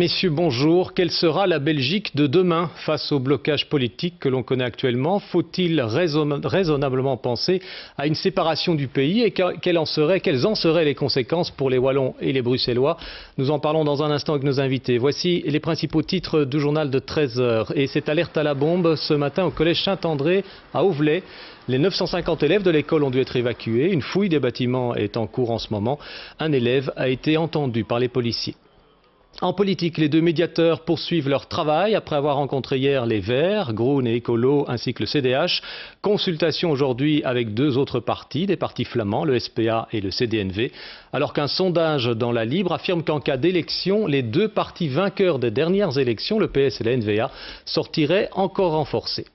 messieurs, bonjour. Quelle sera la Belgique de demain face au blocage politique que l'on connaît actuellement? Faut-il raisonnablement penser à une séparation du pays et quelles en seraient les conséquences pour les Wallons et les Bruxellois? Nous en parlons dans un instant avec nos invités. Voici les principaux titres du journal de 13h. Et cette alerte à la bombe ce matin au collège Saint-André à Auvelais. Les 950 élèves de l'école ont dû être évacués. Une fouille des bâtiments est en cours en ce moment. Un élève a été entendu par les policiers. En politique, les deux médiateurs poursuivent leur travail après avoir rencontré hier les Verts, Groen et Écolo, ainsi que le CDH. Consultation aujourd'hui avec deux autres partis, des partis flamands, le SPA et le CDNV, alors qu'un sondage dans la Libre affirme qu'en cas d'élection, les deux partis vainqueurs des dernières élections, le PS et la NVA, sortiraient encore renforcés.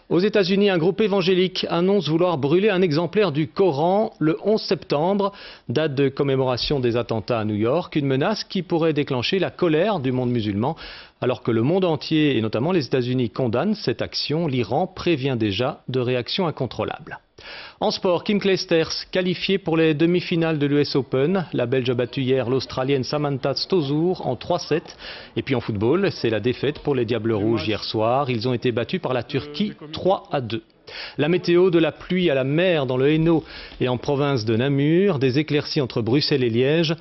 Aux États-Unis, un groupe évangélique annonce vouloir brûler un exemplaire du Coran le 11 septembre, date de commémoration des attentats à New York, une menace qui pourrait déclencher la colère du monde musulman. Alors que le monde entier, et notamment les États-Unis, condamnent cette action, l'Iran prévient déjà de réactions incontrôlables. En sport, Kim Clijsters, qualifiée pour les demi-finales de l'US Open. La Belge a battu hier l'Australienne Samantha Stosur en 3-7. Et puis en football, c'est la défaite pour les Diables Rouges hier soir. Ils ont été battus par la Turquie 3-2. La météo, de la pluie à la mer dans le Hainaut et en province de Namur, des éclaircies entre Bruxelles et Liège.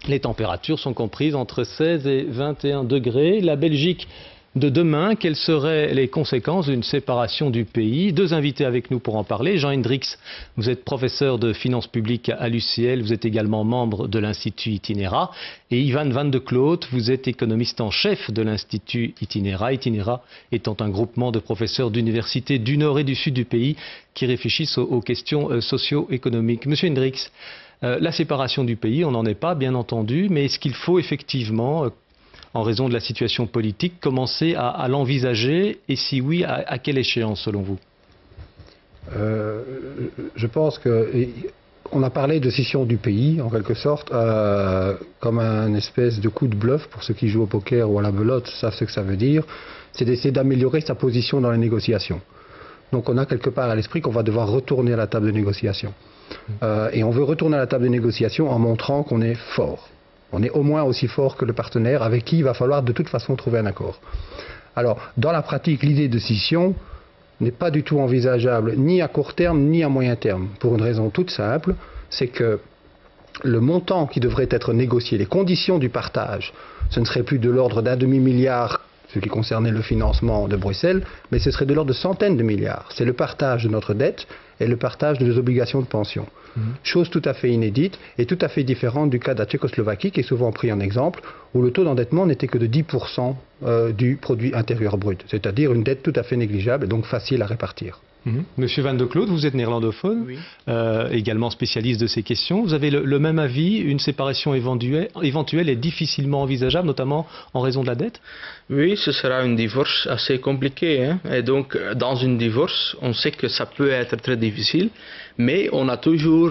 Les températures sont comprises entre 16 et 21 degrés. La Belgique de demain, quelles seraient les conséquences d'une séparation du pays? Deux invités avec nous pour en parler. Jean Hendricks, vous êtes professeur de finances publiques à l'UCL, vous êtes également membre de l'Institut Itinera. Et Ivan Van de Cloot, vous êtes économiste en chef de l'Institut Itinera. Itinera étant un groupement de professeurs d'universités du nord et du sud du pays qui réfléchissent aux questions socio-économiques. Monsieur Hendricks, la séparation du pays, on n'en est pas, bien entendu, mais est-ce qu'il faut effectivement, en raison de la situation politique, commencer à l'envisager? Et si oui, à quelle échéance selon vous? Je pense qu'on a parlé de scission du pays, en quelque sorte, comme un espèce de coup de bluff pour ceux qui jouent au poker ou à la belote, savent ce que ça veut dire. C'est d'essayer d'améliorer sa position dans les négociations. Donc on a quelque part à l'esprit qu'on va devoir retourner à la table de négociation. Et on veut retourner à la table de négociation en montrant qu'on est fort. On est au moins aussi fort que le partenaire avec qui il va falloir de toute façon trouver un accord. Alors, dans la pratique, l'idée de scission n'est pas du tout envisageable ni à court terme ni à moyen terme. Pour une raison toute simple, c'est que le montant qui devrait être négocié, les conditions du partage, ce ne serait plus de l'ordre d'un demi-milliard, ce qui concernait le financement de Bruxelles, mais ce serait de l'ordre de centaines de milliards. C'est le partage de notre dette et le partage de nos obligations de pension. Chose tout à fait inédite et tout à fait différente du cas de la Tchécoslovaquie, qui est souvent pris en exemple, où le taux d'endettement n'était que de 10% du produit intérieur brut, c'est-à-dire une dette tout à fait négligeable et donc facile à répartir. Monsieur Van de Cloot, vous êtes néerlandophone, oui. Également spécialiste de ces questions. Vous avez le même avis, une séparation éventuelle est difficilement envisageable, notamment en raison de la dette? Oui, ce sera un divorce assez compliqué. Et donc, dans une divorce, on sait que ça peut être très difficile, mais on a toujours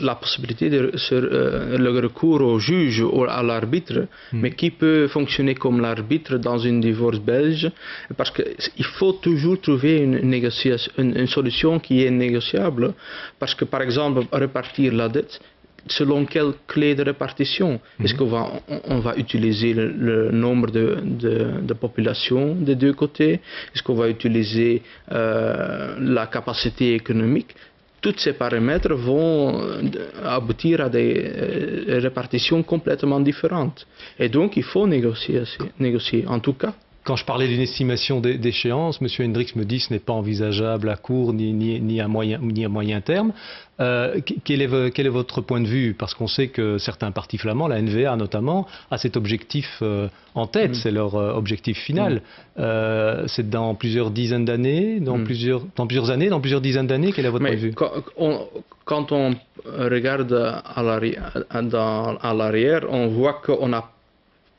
la possibilité de le recours au juge ou à l'arbitre, mais qui peut fonctionner comme l'arbitre dans une divorce belge, parce qu'il faut toujours trouver une solution qui est négociable, parce que par exemple, répartir la dette, selon quelle clé de répartition? Est-ce qu'on va utiliser le nombre de population des deux côtés? Est-ce qu'on va utiliser la capacité économique? Tous ces paramètres vont aboutir à des répartitions complètement différentes. Et donc, il faut négocier en tout cas. Quand je parlais d'une estimation d'échéance, M. Hendricks me dit que ce n'est pas envisageable à court ni à moyen terme. Quel est votre point de vue? Parce qu'on sait que certains partis flamands, la NVA notamment, a cet objectif en tête, c'est leur objectif final. C'est dans plusieurs dizaines d'années, dans plusieurs dizaines d'années, quel est votre point de vue? Quand on regarde à l'arrière, on voit qu'on a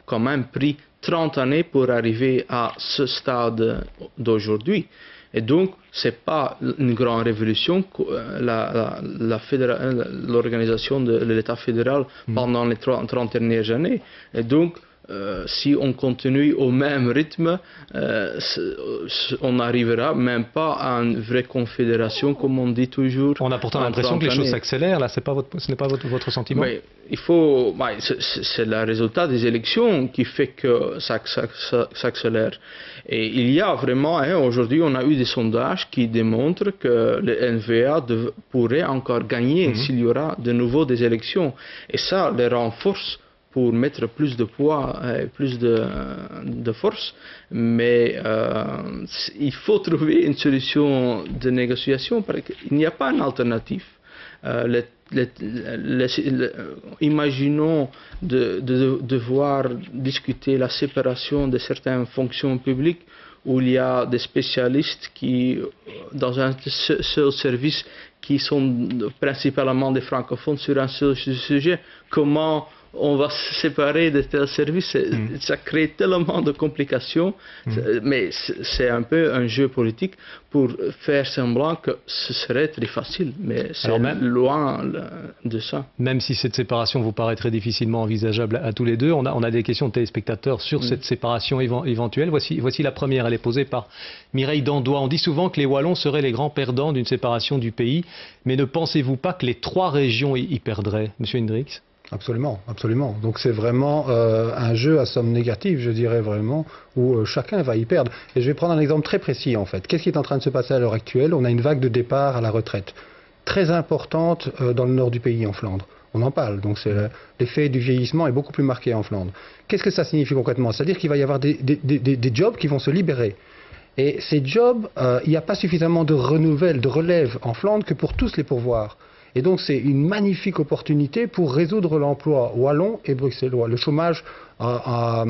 quand même pris 30 années pour arriver à ce stade d'aujourd'hui. Et donc, ce n'est pas une grande révolution, l'organisation de l'État fédéral pendant les 30 dernières années. Et donc, si on continue au même rythme, on n'arrivera même pas à une vraie confédération, comme on dit toujours. On a pourtant l'impression que les choses s'accélèrent, là, ce n'est pas votre sentiment? Mais c'est le résultat des élections qui fait que ça s'accélère. Et il y a vraiment, aujourd'hui on a eu des sondages qui démontrent que le NVA pourrait encore gagner s'il y aura de nouveau des élections. Et ça les renforce pour mettre plus de poids et plus de force, mais il faut trouver une solution de négociation parce qu'il n'y a pas une alternative. Imaginons de devoir discuter la séparation de certaines fonctions publiques où il y a des spécialistes qui, dans un seul service, qui sont principalement des francophones sur un seul sujet. Comment on va se séparer de tels services, ça crée tellement de complications, mais c'est un peu un jeu politique pour faire semblant que ce serait très facile, mais c'est loin de ça. Même si cette séparation vous paraît très difficilement envisageable à tous les deux, on a des questions de téléspectateurs sur cette séparation éventuelle. Voici la première, elle est posée par Mireille Dandois. On dit souvent que les Wallons seraient les grands perdants d'une séparation du pays, mais ne pensez-vous pas que les 3 régions y perdraient, Monsieur Hendricks? Absolument, absolument. Donc c'est vraiment un jeu à somme négative, je dirais vraiment, où chacun va y perdre. Et je vais prendre un exemple très précis en fait. Qu'est-ce qui est en train de se passer à l'heure actuelle? On a une vague de départ à la retraite, très importante dans le nord du pays, en Flandre. On en parle, donc l'effet du vieillissement est beaucoup plus marqué en Flandre. Qu'est-ce que ça signifie concrètement? C'est-à-dire qu'il va y avoir des jobs qui vont se libérer. Et ces jobs, il n'y a pas suffisamment de relève en Flandre que pour tous les pourvoir. Et donc c'est une magnifique opportunité pour résoudre l'emploi wallon et bruxellois, le chômage en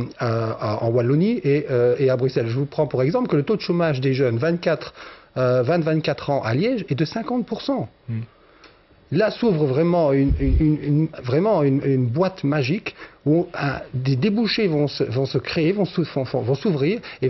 Wallonie et à Bruxelles. Je vous prends pour exemple que le taux de chômage des jeunes 20-24 ans à Liège est de 50%. Là s'ouvre vraiment une boîte magique où des débouchés vont se créer, vont s'ouvrir et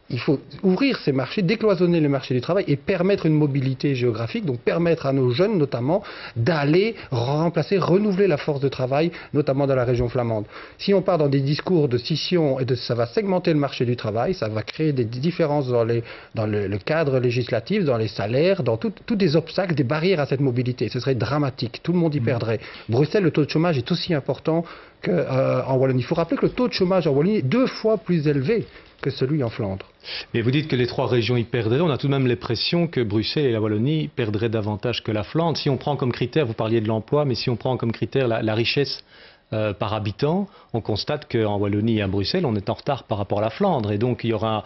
il faut ouvrir ces marchés, décloisonner le marché du travail et permettre une mobilité géographique, donc permettre à nos jeunes notamment d'aller renouveler la force de travail, notamment dans la région flamande. Si on part dans des discours de scission et ça va segmenter le marché du travail, ça va créer des différences dans le cadre législatif, dans les salaires, dans tous des obstacles, des barrières à cette mobilité. Ce serait dramatique, tout le monde y perdrait. Bruxelles, le taux de chômage est aussi important qu'en Wallonie. Il faut rappeler que le taux de chômage en Wallonie est 2 fois plus élevé que celui en Flandre. Mais vous dites que les 3 régions y perdraient. On a tout de même l'impression que Bruxelles et la Wallonie perdraient davantage que la Flandre. Si on prend comme critère, vous parliez de l'emploi, mais si on prend comme critère la richesse par habitant, on constate qu'en Wallonie et à Bruxelles, on est en retard par rapport à la Flandre. Et donc, il y aura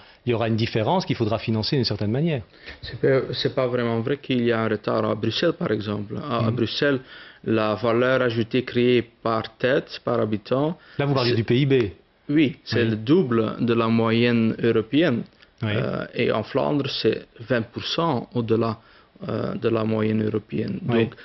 une différence qu'il faudra financer d'une certaine manière. C'est pas vraiment vrai qu'il y a un retard à Bruxelles, par exemple. À Bruxelles, la valeur ajoutée créée par tête, par habitant... Là, vous parliez du PIB. Oui, c'est le double de la moyenne européenne. Oui. Et en Flandre, c'est 20% au-delà de la moyenne européenne. Oui. Donc,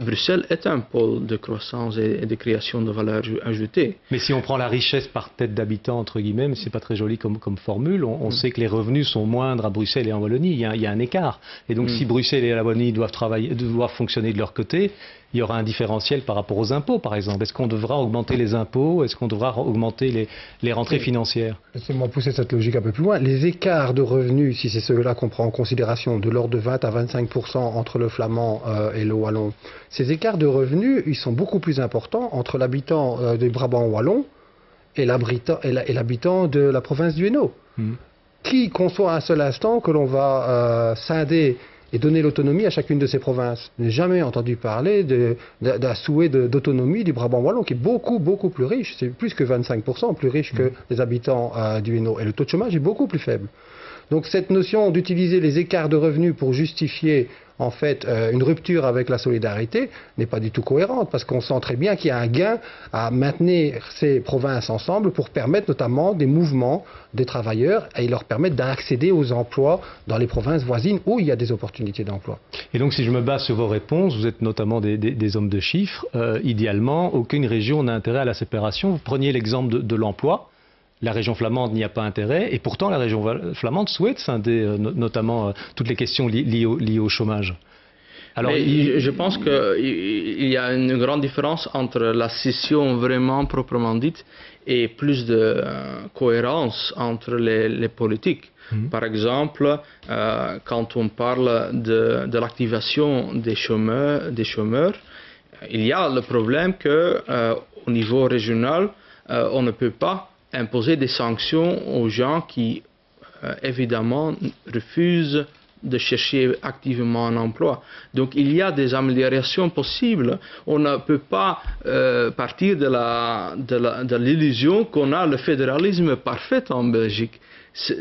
Bruxelles est un pôle de croissance et de création de valeur ajoutée. Mais si on prend la richesse par tête d'habitant, entre guillemets, mais c'est pas très joli comme formule, on sait que les revenus sont moindres à Bruxelles et en Wallonie. Il y a un écart. Et donc, si Bruxelles et la Wallonie doivent fonctionner de leur côté, il y aura un différentiel par rapport aux impôts, par exemple. Est-ce qu'on devra augmenter les impôts? Est-ce qu'on devra augmenter les rentrées financières? Laissez-moi pousser cette logique un peu plus loin. Les écarts de revenus, si c'est ceux-là qu'on prend en considération, de l'ordre de 20 à 25% entre le flamand et le wallon, ces écarts de revenus, ils sont beaucoup plus importants entre l'habitant du Brabant wallon et l'habitant de la province du Hainaut. Qui conçoit un seul instant que l'on va scinder et donner l'autonomie à chacune de ces provinces? Je n'ai jamais entendu parler d'un souhait d'autonomie du Brabant wallon qui est beaucoup, beaucoup plus riche. C'est plus que 25% plus riche que les habitants du Hainaut. Et le taux de chômage est beaucoup plus faible. Donc cette notion d'utiliser les écarts de revenus pour justifier en fait une rupture avec la solidarité n'est pas du tout cohérente, parce qu'on sent très bien qu'il y a un gain à maintenir ces provinces ensemble pour permettre notamment des mouvements des travailleurs et leur permettre d'accéder aux emplois dans les provinces voisines où il y a des opportunités d'emploi. Et donc si je me base sur vos réponses, vous êtes notamment des hommes de chiffres, idéalement aucune région n'a intérêt à la séparation. Vous preniez l'exemple de l'emploi. La région flamande n'y a pas intérêt, et pourtant la région flamande souhaite scinder notamment toutes les questions liées au chômage. Alors, je pense qu'il y a une grande différence entre la scission vraiment proprement dite et plus de cohérence entre les politiques. Par exemple, quand on parle de l'activation des chômeurs, il y a le problème qu'au niveau régional, on ne peut pas imposer des sanctions aux gens qui, évidemment, refusent de chercher activement un emploi. Donc il y a des améliorations possibles. On ne peut pas partir de l'illusion qu'on a le fédéralisme parfait en Belgique. Ça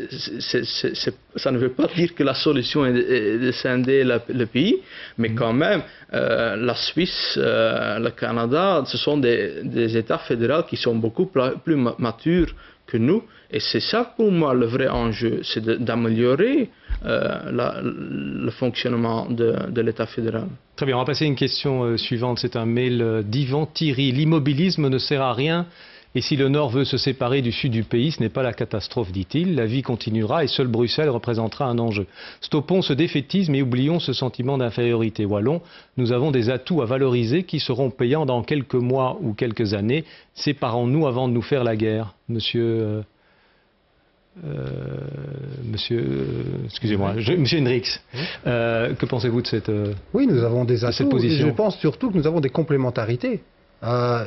ne veut pas dire que la solution est de scinder le pays, mais quand même, la Suisse, le Canada, ce sont des États fédéraux qui sont beaucoup plus matures que nous. Et c'est ça pour moi le vrai enjeu, c'est d'améliorer le fonctionnement de l'État fédéral. Très bien, on va passer à une question suivante. C'est un mail d'Yvan Thierry. L'immobilisme ne sert à rien. Et si le Nord veut se séparer du Sud du pays, ce n'est pas la catastrophe, dit-il. La vie continuera et seul Bruxelles représentera un enjeu. Stoppons ce défaitisme et oublions ce sentiment d'infériorité wallon. Nous avons des atouts à valoriser qui seront payants dans quelques mois ou quelques années. Séparons-nous avant de nous faire la guerre. Monsieur Hendricks, que pensez-vous de cette Oui, nous avons des atouts, position? Et je pense surtout que nous avons des complémentarités.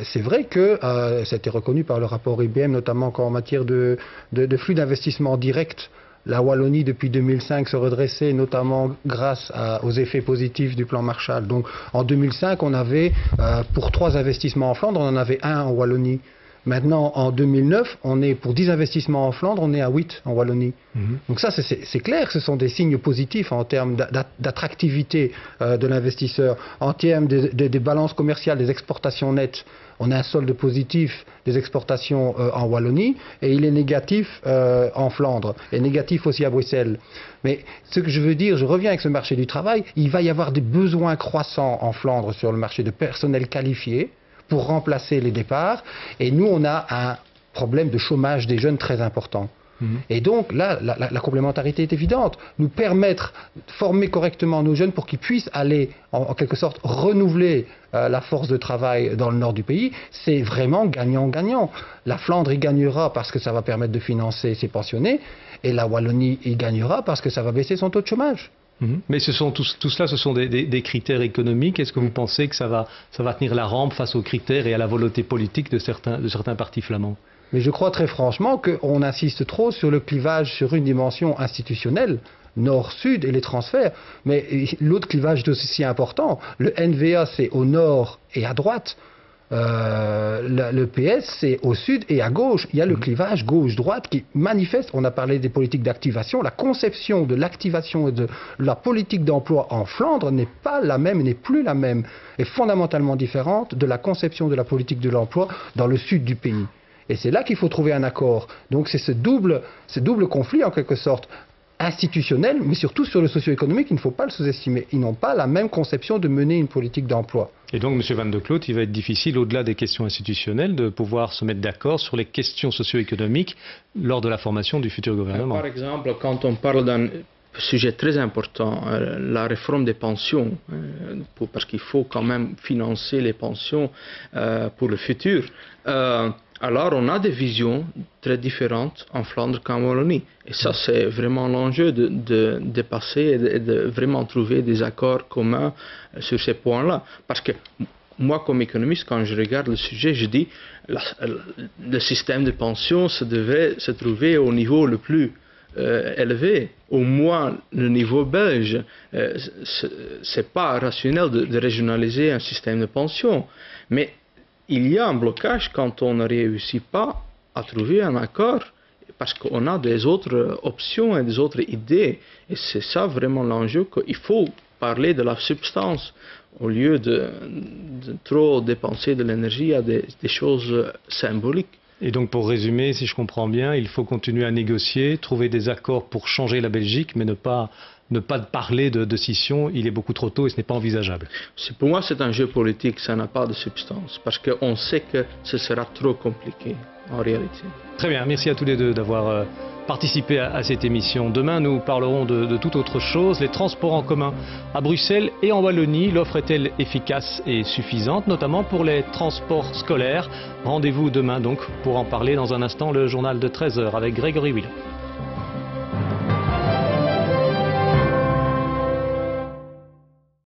C'est vrai que ça a été reconnu par le rapport IBM, notamment en matière de flux d'investissement direct. La Wallonie, depuis 2005, se redressait notamment grâce aux effets positifs du plan Marshall. Donc en 2005, on avait, pour 3 investissements en Flandre, on en avait 1 en Wallonie. Maintenant, en 2009, on est pour 10 investissements en Flandre, on est à 8 en Wallonie. Donc ça, c'est clair que ce sont des signes positifs en termes d'attractivité de l'investisseur. En termes des balances commerciales, des exportations nettes, on a un solde positif des exportations en Wallonie et il est négatif en Flandre et négatif aussi à Bruxelles. Mais ce que je veux dire, je reviens avec ce marché du travail, il va y avoir des besoins croissants en Flandre sur le marché de personnel qualifié pour remplacer les départs. Et nous, on a un problème de chômage des jeunes très important. Et donc, là, la complémentarité est évidente. Nous permettre de former correctement nos jeunes pour qu'ils puissent aller, en quelque sorte, renouveler la force de travail dans le nord du pays, c'est vraiment gagnant-gagnant. La Flandre y gagnera parce que ça va permettre de financer ses pensionnés, et la Wallonie y gagnera parce que ça va baisser son taux de chômage. Mais tout cela, ce sont des critères économiques. Est-ce que vous pensez que ça va tenir la rampe face aux critères et à la volonté politique de certains partis flamands? Mais je crois très franchement qu'on insiste trop sur le clivage sur une dimension institutionnelle, nord-sud et les transferts. Mais l'autre clivage est aussi important. Le NVA, c'est au nord et à droite. Le PS, c'est au sud et à gauche. Il y a le clivage gauche-droite qui manifeste. On a parlé des politiques d'activation. La conception de l'activation et de la politique d'emploi en Flandre n'est pas la même, n'est plus la même, est fondamentalement différente de la conception de la politique de l'emploi dans le sud du pays. Et c'est là qu'il faut trouver un accord. Donc c'est ce double conflit en quelque sorte, institutionnel, mais surtout sur le socio-économique, il ne faut pas le sous-estimer. Ils n'ont pas la même conception de mener une politique d'emploi. Et donc, M. Van de Cloot, il va être difficile, au-delà des questions institutionnelles, de pouvoir se mettre d'accord sur les questions socio-économiques lors de la formation du futur gouvernement. Par exemple, quand on parle d'un sujet très important, la réforme des pensions, parce qu'il faut quand même financer les pensions pour le futur. Alors on a des visions très différentes en Flandre qu'en Wallonie. Et ça, c'est vraiment l'enjeu de dépasser et de vraiment trouver des accords communs sur ces points-là. Parce que moi, comme économiste, quand je regarde le sujet, je dis le système de pension devrait se trouver au niveau le plus élevé, au moins le niveau belge. C'est pas rationnel de régionaliser un système de pension. Mais il y a un blocage quand on ne réussit pas à trouver un accord parce qu'on a des autres options et des autres idées. Et c'est ça vraiment l'enjeu, qu'il faut parler de la substance au lieu de trop dépenser de l'énergie à des choses symboliques. Et donc pour résumer, si je comprends bien, il faut continuer à négocier, trouver des accords pour changer la Belgique, mais ne pas ne pas parler de scission, il est beaucoup trop tôt et ce n'est pas envisageable. Pour moi, c'est un jeu politique, ça n'a pas de substance, parce qu'on sait que ce sera trop compliqué en réalité. Très bien, merci à tous les deux d'avoir participé à cette émission. Demain, nous parlerons de toute autre chose, les transports en commun à Bruxelles et en Wallonie. L'offre est-elle efficace et suffisante, notamment pour les transports scolaires? Rendez-vous demain donc pour en parler. Dans un instant, le journal de 13h avec Grégory Willot.